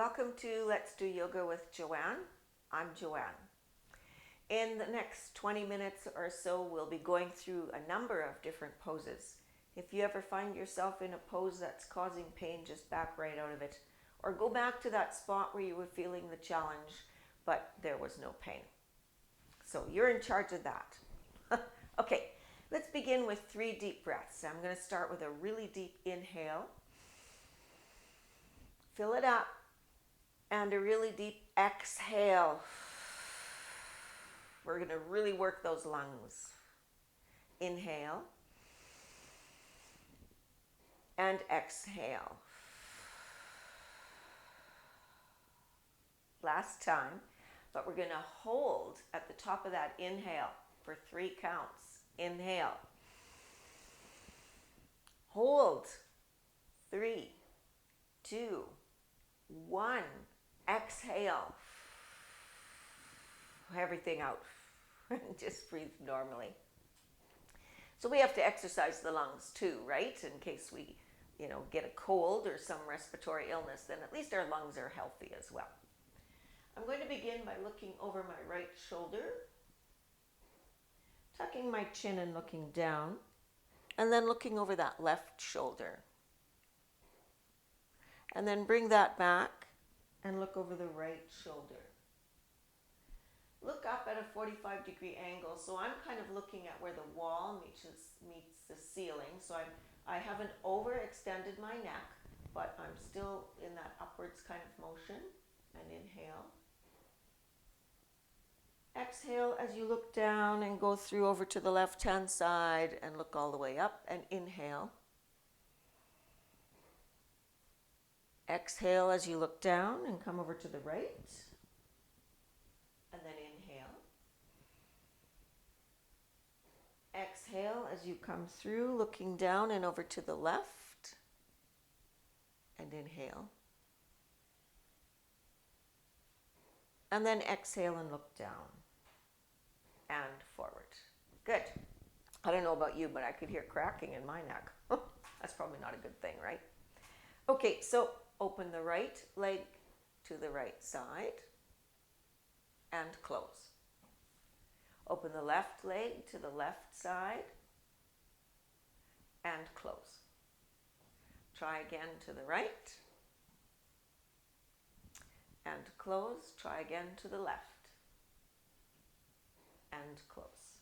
Welcome to Let's Do Yoga with Joanne. I'm Joanne. In the next 20 minutes or so, we'll be going through a number of different poses. If you ever find yourself in a pose that's causing pain, just back right out of it. Or go back to that spot where you were feeling the challenge, but there was no pain. So you're in charge of that. Okay, let's begin with 3 deep breaths. I'm going to start with a really deep inhale. Fill it up. And a really deep exhale. We're going to really work those lungs. Inhale. And exhale. Last time, but we're going to hold at the top of that inhale for 3 counts. Inhale. Hold. 3, 2, 1. Exhale. Everything out. Just breathe normally. So we have to exercise the lungs too, right? In case we, get a cold or some respiratory illness, then at least our lungs are healthy as well. I'm going to begin by looking over my right shoulder, tucking my chin and looking down, and then looking over that left shoulder. And then bring that back and look over the right shoulder. Look up at a 45-degree angle. So I'm kind of looking at where the wall meets the ceiling. So I haven't overextended my neck, but I'm still in that upwards kind of motion. And inhale. Exhale as you look down and go through over to the left-hand side and look all the way up. And inhale. Exhale as you look down and come over to the right. And then inhale. Exhale as you come through, looking down and over to the left. And inhale. And then exhale and look down. And forward. Good. I don't know about you, but I could hear cracking in my neck. That's probably not a good thing, right? Okay, so open the right leg to the right side and close. Open the left leg to the left side and close. Try again to the right and close. Try again to the left and close.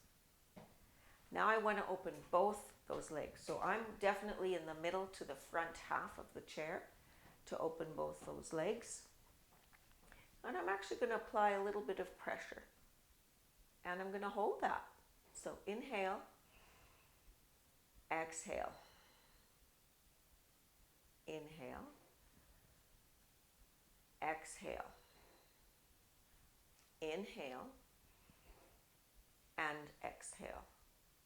Now I want to open both those legs. So I'm definitely in the middle to the front half of the chair to open both those legs. And I'm actually going to apply a little bit of pressure. And I'm going to hold that. So inhale, exhale, inhale, exhale, inhale, and exhale.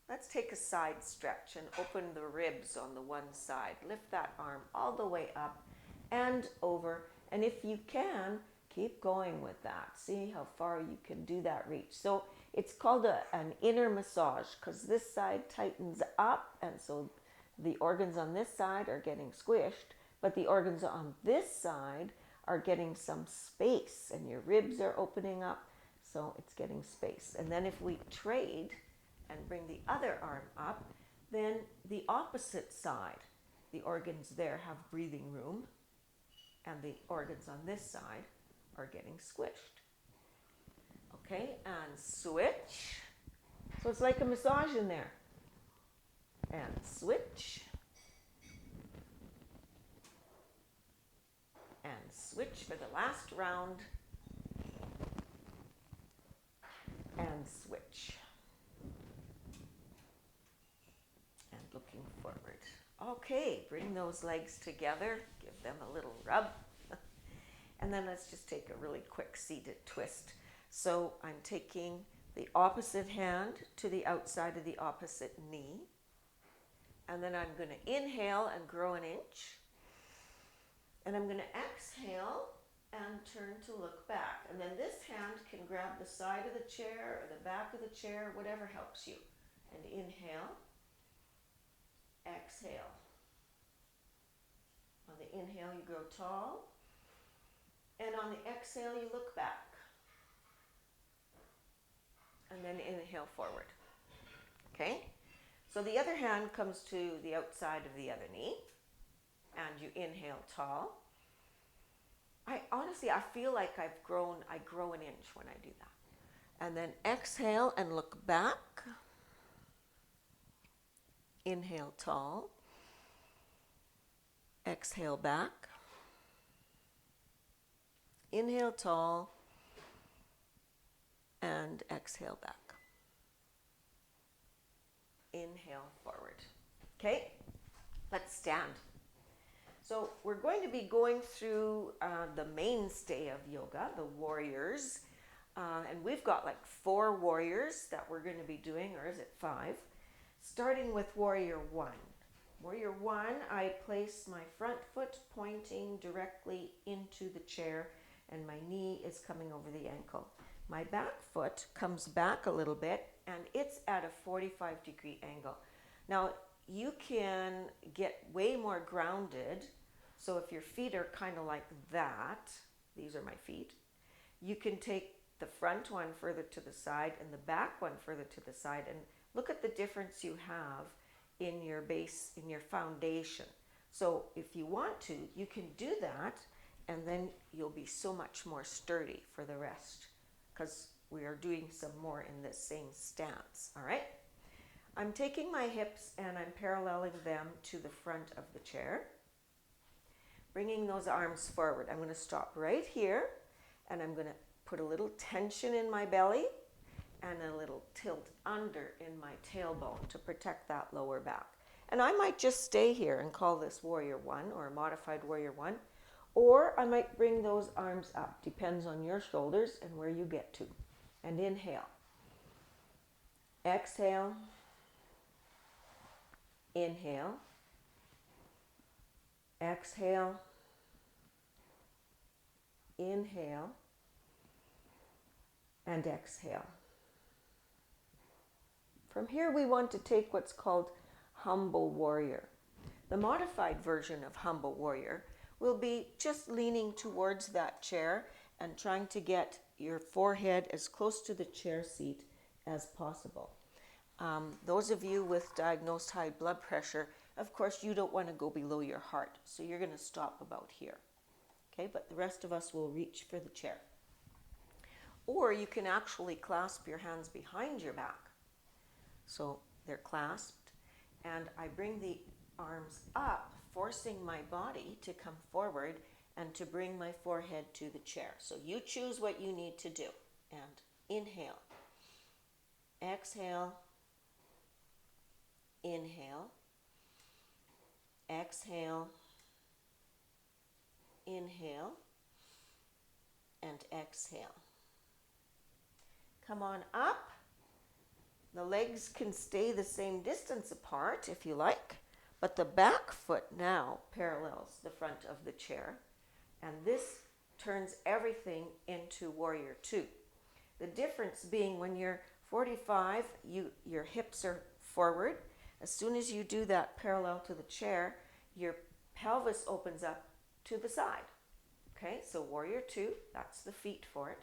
Let's take a side stretch and open the ribs on the one side. Lift that arm all the way up and over. And if you can, keep going with that. See how far you can do that reach. So it's called an inner massage because this side tightens up, and so the organs on this side are getting squished, but the organs on this side are getting some space, and your ribs are opening up, so it's getting space. And then if we trade and bring the other arm up, then the opposite side, the organs there have breathing room, and the organs on this side are getting squished. Okay, and switch. So it's like a massage in there. And switch. And switch for the last round. And switch. And looking forward. Okay, bring those legs together. Give them a little rub. And then let's just take a really quick seated twist. So I'm taking the opposite hand to the outside of the opposite knee. And then I'm going to inhale and grow an inch. And I'm going to exhale and turn to look back. And then this hand can grab the side of the chair or the back of the chair, whatever helps you. And inhale. Exhale. On the inhale, you grow tall. And on the exhale, you look back. And then inhale forward. Okay? So the other hand comes to the outside of the other knee. And you inhale tall. I feel like I grow an inch when I do that. And then exhale and look back. Inhale tall. Exhale back. Inhale tall. And exhale back. Inhale forward. Okay, let's stand. So we're going to be going through the mainstay of yoga, the warriors. And we've got like 4 warriors that we're going to be doing, or is it 5? Starting with warrior 1. Warrior 1, I place my front foot pointing directly into the chair and my knee is coming over the ankle. My back foot comes back a little bit and it's at a 45-degree angle. Now, you can get way more grounded. So if your feet are kind of like that, these are my feet, you can take the front one further to the side and the back one further to the side and look at the difference you have in your base, in your foundation. So if you want to, you can do that and then you'll be so much more sturdy for the rest because we are doing some more in this same stance, all right? I'm taking my hips and I'm paralleling them to the front of the chair, bringing those arms forward. I'm going to stop right here and I'm going to put a little tension in my belly and a little tilt under in my tailbone to protect that lower back. And I might just stay here and call this warrior 1 or a modified warrior 1, or I might bring those arms up. Depends on your shoulders and where you get to. And inhale. Exhale. Inhale. Exhale. Inhale. And exhale. From here we want to take what's called humble warrior. The modified version of humble warrior will be just leaning towards that chair and trying to get your forehead as close to the chair seat as possible. Those of you with diagnosed high blood pressure, of course, you don't want to go below your heart, so you're going to stop about here. Okay, but the rest of us will reach for the chair. Or you can actually clasp your hands behind your back. So they're clasped, and I bring the arms up, forcing my body to come forward and to bring my forehead to the chair. So you choose what you need to do. And inhale. Exhale. Inhale. Exhale. Inhale. And exhale. Come on up. The legs can stay the same distance apart if you like, but the back foot now parallels the front of the chair, and this turns everything into warrior 2. The difference being when you're 45, your hips are forward. As soon as you do that parallel to the chair, your pelvis opens up to the side. Okay, so warrior 2, that's the feet for it.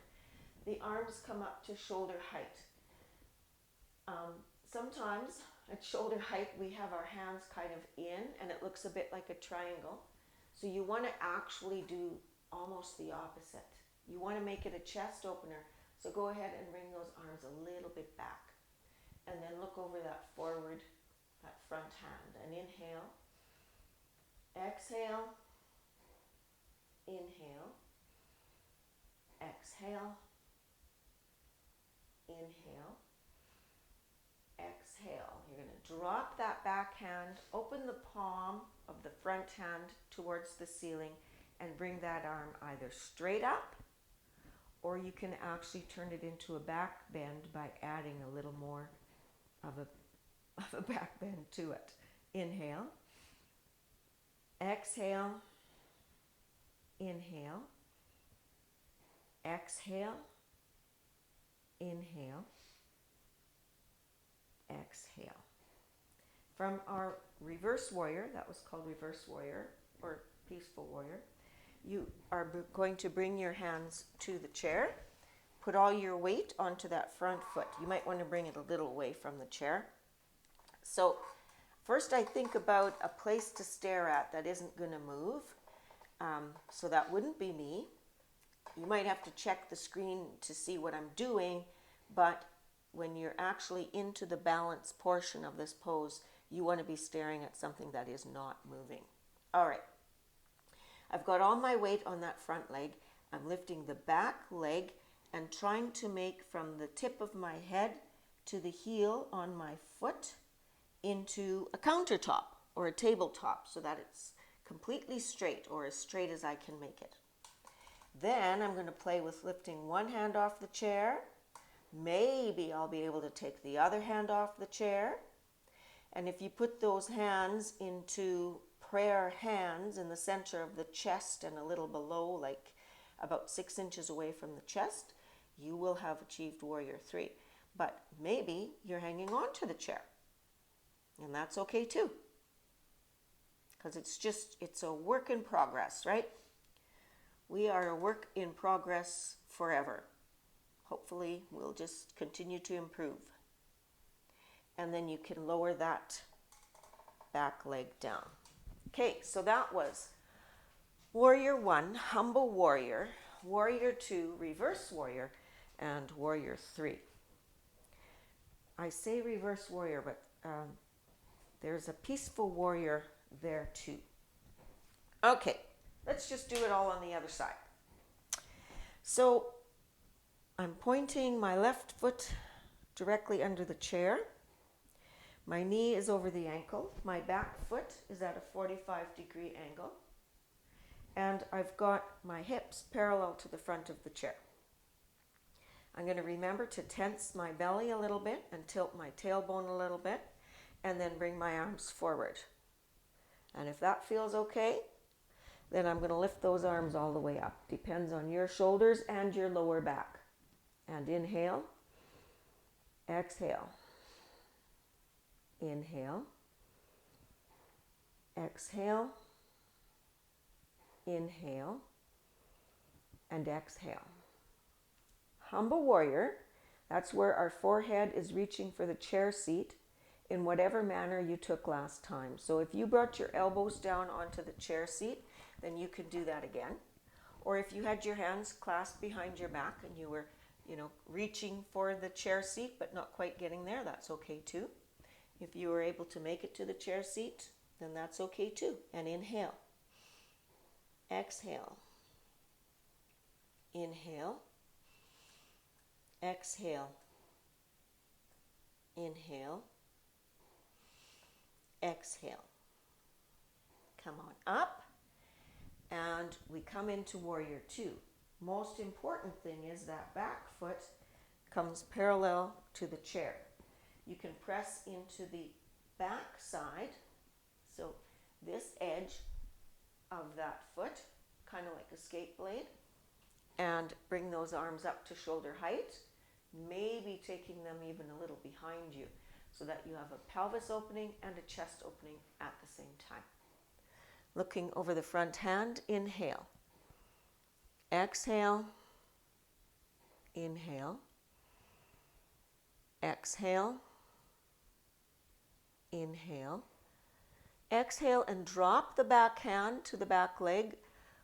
The arms come up to shoulder height. Sometimes at shoulder height we have our hands kind of in and it looks a bit like a triangle. So you want to actually do almost the opposite. You want to make it a chest opener. So go ahead and bring those arms a little bit back. And then look over that forward, that front hand. And inhale. Exhale. Inhale. Exhale. Inhale. Exhale. You're going to drop that back hand, open the palm of the front hand towards the ceiling and bring that arm either straight up, or you can actually turn it into a back bend by adding a little more of a back bend to it. Inhale. Exhale. Inhale. Exhale. Inhale. Exhale. From our reverse warrior, that was called reverse warrior or peaceful warrior, You are going to bring your hands to the chair. Put all your weight onto that front foot. You might want to bring it a little away from the chair. So first I think about a place to stare at that isn't going to move. So that wouldn't be me. You might have to check the screen to see what I'm doing, but when you're actually into the balance portion of this pose, you want to be staring at something that is not moving. All right. I've got all my weight on that front leg. I'm lifting the back leg and trying to make from the tip of my head to the heel on my foot into a countertop or a tabletop so that it's completely straight, or as straight as I can make it. Then I'm going to play with lifting one hand off the chair. Maybe I'll be able to take the other hand off the chair. And if you put those hands into prayer hands in the center of the chest and a little below, like about 6 inches away from the chest, you will have achieved Warrior 3. But maybe you're hanging on to the chair. And that's okay too. Because it's a work in progress, right? We are a work in progress forever. Hopefully, we'll just continue to improve. And then you can lower that back leg down. Okay, so that was Warrior 1, Humble Warrior, Warrior 2, Reverse Warrior, and Warrior 3. I say Reverse Warrior, but there's a Peaceful Warrior there too. Okay, let's just do it all on the other side. So I'm pointing my left foot directly under the chair. My knee is over the ankle. My back foot is at a 45-degree angle. And I've got my hips parallel to the front of the chair. I'm going to remember to tense my belly a little bit and tilt my tailbone a little bit, and then bring my arms forward. And if that feels okay, then I'm going to lift those arms all the way up. Depends on your shoulders and your lower back. And inhale, exhale, inhale, exhale, inhale, and exhale. Humble Warrior, that's where our forehead is reaching for the chair seat in whatever manner you took last time. So if you brought your elbows down onto the chair seat, then you could do that again. Or if you had your hands clasped behind your back and you were, reaching for the chair seat but not quite getting there, that's okay too. If you were able to make it to the chair seat, then that's okay too. And inhale, exhale, inhale, exhale, inhale, exhale. Come on up, and we come into Warrior 2. Most important thing is that back foot comes parallel to the chair. You can press into the back side, so this edge of that foot, kind of like a skate blade, and bring those arms up to shoulder height, maybe taking them even a little behind you, so that you have a pelvis opening and a chest opening at the same time. Looking over the front hand, inhale, exhale, inhale, exhale, inhale, exhale, and drop the back hand to the back leg.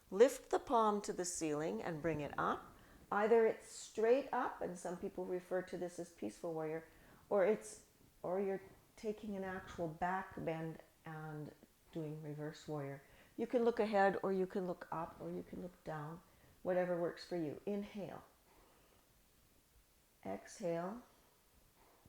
Lift the palm to the ceiling and bring it up. Either it's straight up, and some people refer to this as Peaceful Warrior, or you're taking an actual back bend and doing Reverse Warrior. You can look ahead, or you can look up, or you can look down, whatever works for you. Inhale, exhale.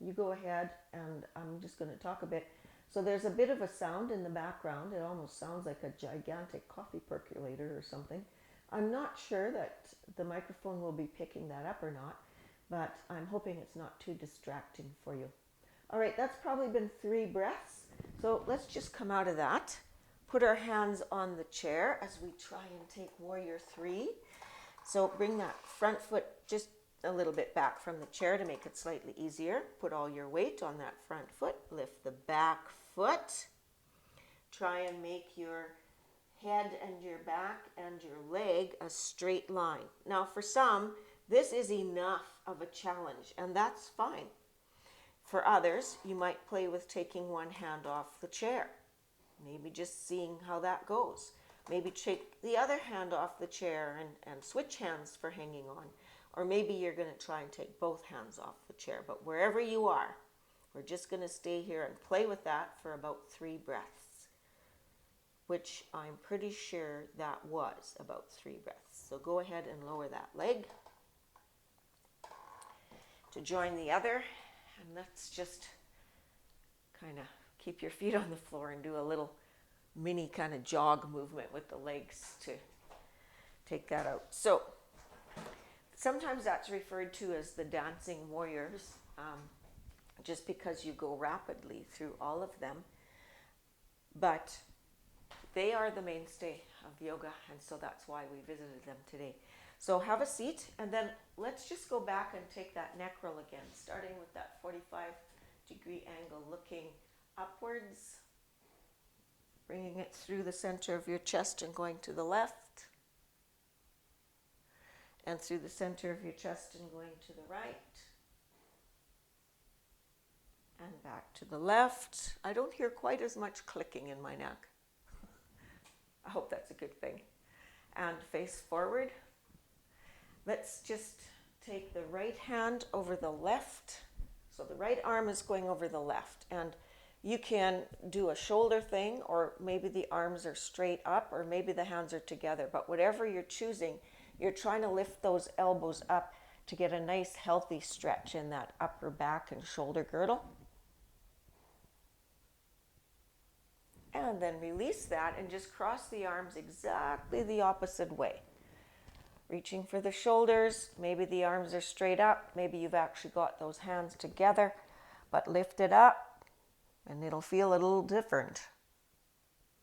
You go ahead, and I'm just going to talk a bit. So there's a bit of a sound in the background. It almost sounds like a gigantic coffee percolator or something. I'm not sure that the microphone will be picking that up or not, but I'm hoping it's not too distracting for you. All right, that's probably been 3 breaths. So let's just come out of that. Put our hands on the chair as we try and take Warrior 3. So bring that front foot just a little bit back from the chair to make it slightly easier. Put all your weight on that front foot. Lift the back foot. Try and make your head and your back and your leg a straight line. Now for some, this is enough of a challenge, and that's fine. For others, you might play with taking one hand off the chair. Maybe just seeing how that goes. Maybe take the other hand off the chair and switch hands for hanging on. Or maybe you're going to try and take both hands off the chair. But wherever you are, we're just going to stay here and play with that for about 3 breaths, which I'm pretty sure that was about 3 breaths. So go ahead and lower that leg to join the other. And let's just kind of keep your feet on the floor and do a little mini kind of jog movement with the legs to take that out. So sometimes that's referred to as the dancing warriors, just because you go rapidly through all of them. But they are the mainstay of yoga, and so that's why we visited them today. So have a seat, and then let's just go back and take that neck roll again, starting with that 45-degree angle, looking upwards, bringing it through the center of your chest and going to the left, and through the center of your chest and going to the right, and back to the left. I don't hear quite as much clicking in my neck. I hope that's a good thing. And face forward. Let's just take the right hand over the left. So the right arm is going over the left. And you can do a shoulder thing, or maybe the arms are straight up, or maybe the hands are together. But whatever you're choosing, you're trying to lift those elbows up to get a nice healthy stretch in that upper back and shoulder girdle. And then release that and just cross the arms exactly the opposite way. Reaching for the shoulders, maybe the arms are straight up, maybe you've actually got those hands together, but lift it up and it'll feel a little different.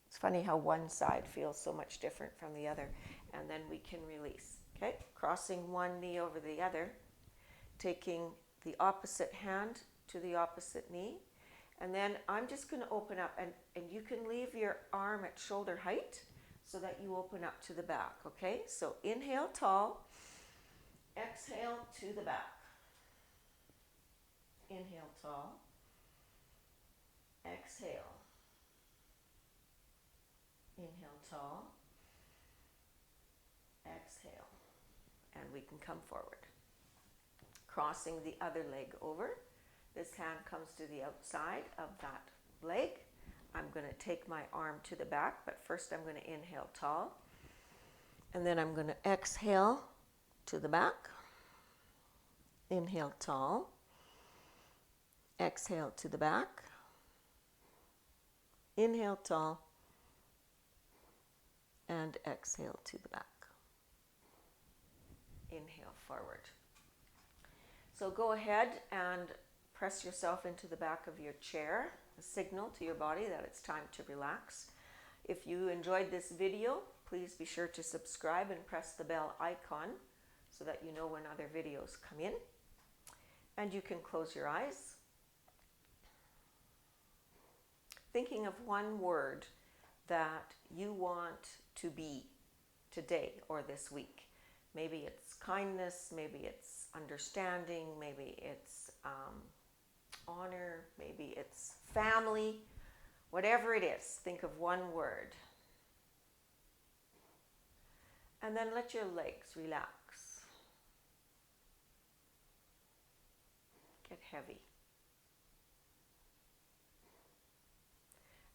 It's funny how one side feels so much different from the other. And then we can release, okay? Crossing one knee over the other, taking the opposite hand to the opposite knee. And then I'm just going to open up, and you can leave your arm at shoulder height so that you open up to the back, okay? So inhale tall, exhale to the back. Inhale tall, exhale. Inhale tall, exhale. And we can come forward. Crossing the other leg over. This hand comes to the outside of that leg. I'm going to take my arm to the back, but first I'm going to inhale tall. And then I'm going to exhale to the back. Inhale tall. Exhale to the back. Inhale tall. And exhale to the back. Inhale forward. So go ahead and press yourself into the back of your chair, a signal to your body that it's time to relax. If you enjoyed this video, please be sure to subscribe and press the bell icon so that you know when other videos come in. And you can close your eyes. Thinking of one word that you want to be today or this week. Maybe it's kindness, maybe it's understanding, maybe it's honor, maybe it's family, whatever it is, think of one word. And then let your legs relax. Get heavy.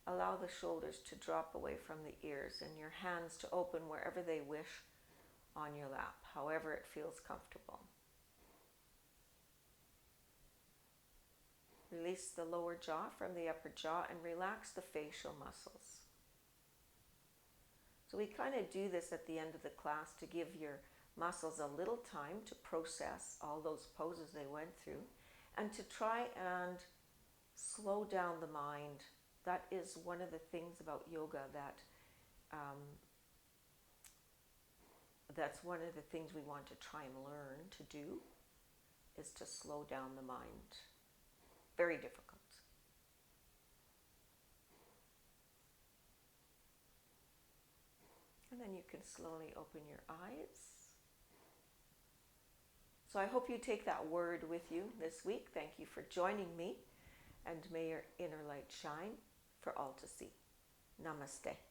Allow the shoulders to drop away from the ears and your hands to open wherever they wish on your lap, however it feels comfortable. Release the lower jaw from the upper jaw and relax the facial muscles. So we kind of do this at the end of the class to give your muscles a little time to process all those poses they went through and to try and slow down the mind. That is one of the things about yoga that's one of the things we want to try and learn to do, is to slow down the mind. Very difficult. And then you can slowly open your eyes. So I hope you take that word with you this week. Thank you for joining me, and may your inner light shine for all to see. Namaste.